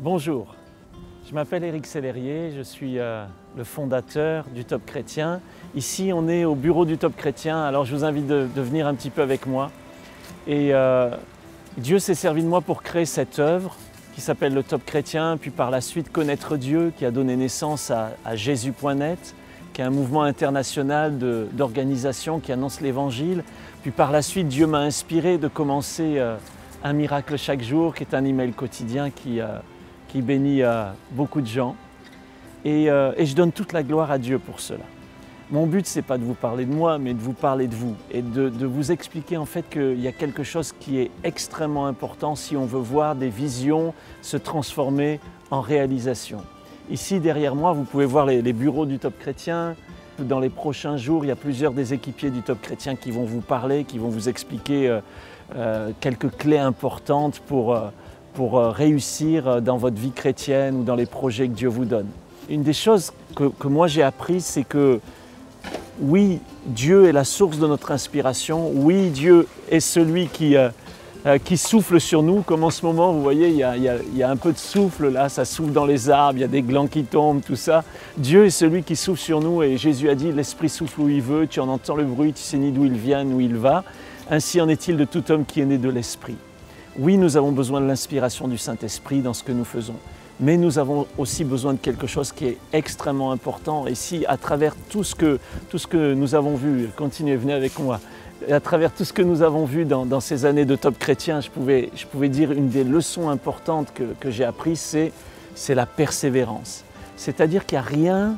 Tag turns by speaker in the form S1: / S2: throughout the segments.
S1: Bonjour, je m'appelle Éric Sellerier, je suis le fondateur du Top Chrétien. Ici, on est au bureau du Top Chrétien, alors je vous invite de venir un petit peu avec moi. Et Dieu s'est servi de moi pour créer cette œuvre qui s'appelle le Top Chrétien, puis par la suite Connaître Dieu, qui a donné naissance à Jésus.net, qui est un mouvement international d'organisation qui annonce l'Évangile. Puis par la suite, Dieu m'a inspiré de commencer un miracle chaque jour, qui est un email quotidien qui bénit beaucoup de gens. Et je donne toute la gloire à Dieu pour cela. Mon but, ce n'est pas de vous parler de moi, mais de vous parler de vous et de vous expliquer en fait qu'il y a quelque chose qui est extrêmement important si on veut voir des visions se transformer en réalisation. Ici, derrière moi, vous pouvez voir les bureaux du Top Chrétien. Dans les prochains jours, il y a plusieurs des équipiers du Top Chrétien qui vont vous parler, qui vont vous expliquer quelques clés importantes pour réussir dans votre vie chrétienne ou dans les projets que Dieu vous donne. Une des choses que moi j'ai apprises, c'est que oui, Dieu est la source de notre inspiration. Oui, Dieu est celui qui souffle sur nous, comme en ce moment, vous voyez, il y a un peu de souffle là, ça souffle dans les arbres, il y a des glands qui tombent, tout ça. Dieu est celui qui souffle sur nous et Jésus a dit, l'Esprit souffle où il veut, tu en entends le bruit, tu sais ni d'où il vient, ni où il va. Ainsi en est-il de tout homme qui est né de l'Esprit. Oui, nous avons besoin de l'inspiration du Saint-Esprit dans ce que nous faisons, mais nous avons aussi besoin de quelque chose qui est extrêmement important. Et si à travers tout ce que nous avons vu, continuez, venez avec moi, à travers tout ce que nous avons vu dans ces années de Top Chrétien, je pouvais dire une des leçons importantes que j'ai apprises, c'est la persévérance. C'est-à-dire qu'il n'y a rien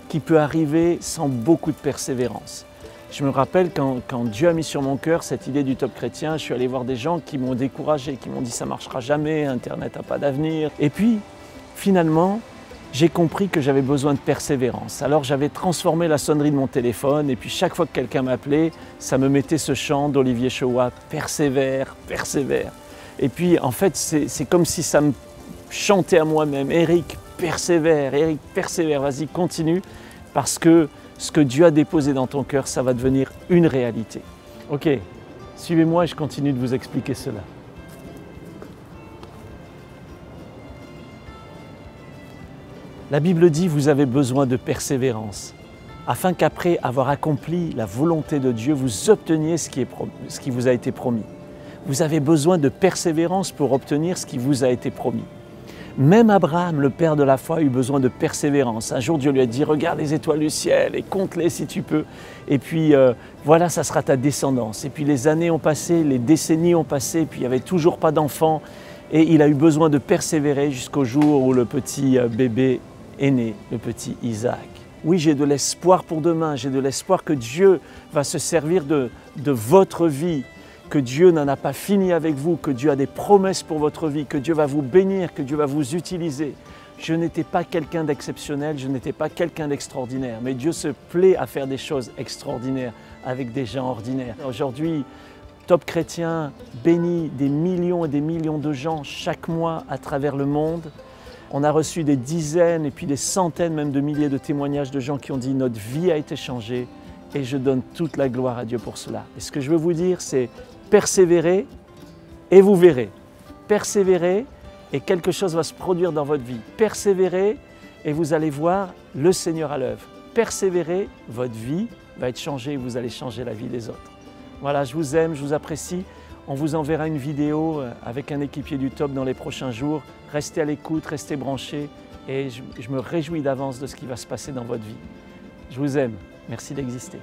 S1: qui peut arriver sans beaucoup de persévérance. Je me rappelle quand Dieu a mis sur mon cœur cette idée du Top Chrétien, je suis allé voir des gens qui m'ont découragé, qui m'ont dit ça ne marchera jamais, Internet n'a pas d'avenir. Et puis, finalement, j'ai compris que j'avais besoin de persévérance. Alors j'avais transformé la sonnerie de mon téléphone et puis chaque fois que quelqu'un m'appelait, ça me mettait ce chant d'Olivier Choua, persévère, persévère. Et puis en fait, c'est comme si ça me chantait à moi-même, Éric, persévère, vas-y, continue, parce que ce que Dieu a déposé dans ton cœur, ça va devenir une réalité. Ok, suivez-moi et je continue de vous expliquer cela. La Bible dit, vous avez besoin de persévérance, afin qu'après avoir accompli la volonté de Dieu, vous obteniez ce qui vous a été promis. Vous avez besoin de persévérance pour obtenir ce qui vous a été promis. Même Abraham, le père de la foi, a eu besoin de persévérance. Un jour, Dieu lui a dit, regarde les étoiles du ciel et compte-les si tu peux. Et puis, voilà, ça sera ta descendance. Et puis les années ont passé, les décennies ont passé, puis il n'y avait toujours pas d'enfant. Et il a eu besoin de persévérer jusqu'au jour où le petit bébé est né, le petit Isaac. Oui, j'ai de l'espoir pour demain, j'ai de l'espoir que Dieu va se servir de votre vie, que Dieu n'en a pas fini avec vous, que Dieu a des promesses pour votre vie, que Dieu va vous bénir, que Dieu va vous utiliser. Je n'étais pas quelqu'un d'exceptionnel, je n'étais pas quelqu'un d'extraordinaire, mais Dieu se plaît à faire des choses extraordinaires avec des gens ordinaires. Aujourd'hui, Top Chrétien bénit des millions et des millions de gens chaque mois à travers le monde. On a reçu des dizaines et puis des centaines même de milliers de témoignages de gens qui ont dit « notre vie a été changée » et je donne toute la gloire à Dieu pour cela. Et ce que je veux vous dire, c'est persévérer et vous verrez. Persévérez et quelque chose va se produire dans votre vie. Persévérez et vous allez voir le Seigneur à l'œuvre. Persévérez, votre vie va être changée et vous allez changer la vie des autres. Voilà, je vous aime, je vous apprécie. On vous enverra une vidéo avec un équipier du Top dans les prochains jours. Restez à l'écoute, restez branchés et je me réjouis d'avance de ce qui va se passer dans votre vie. Je vous aime. Merci d'exister.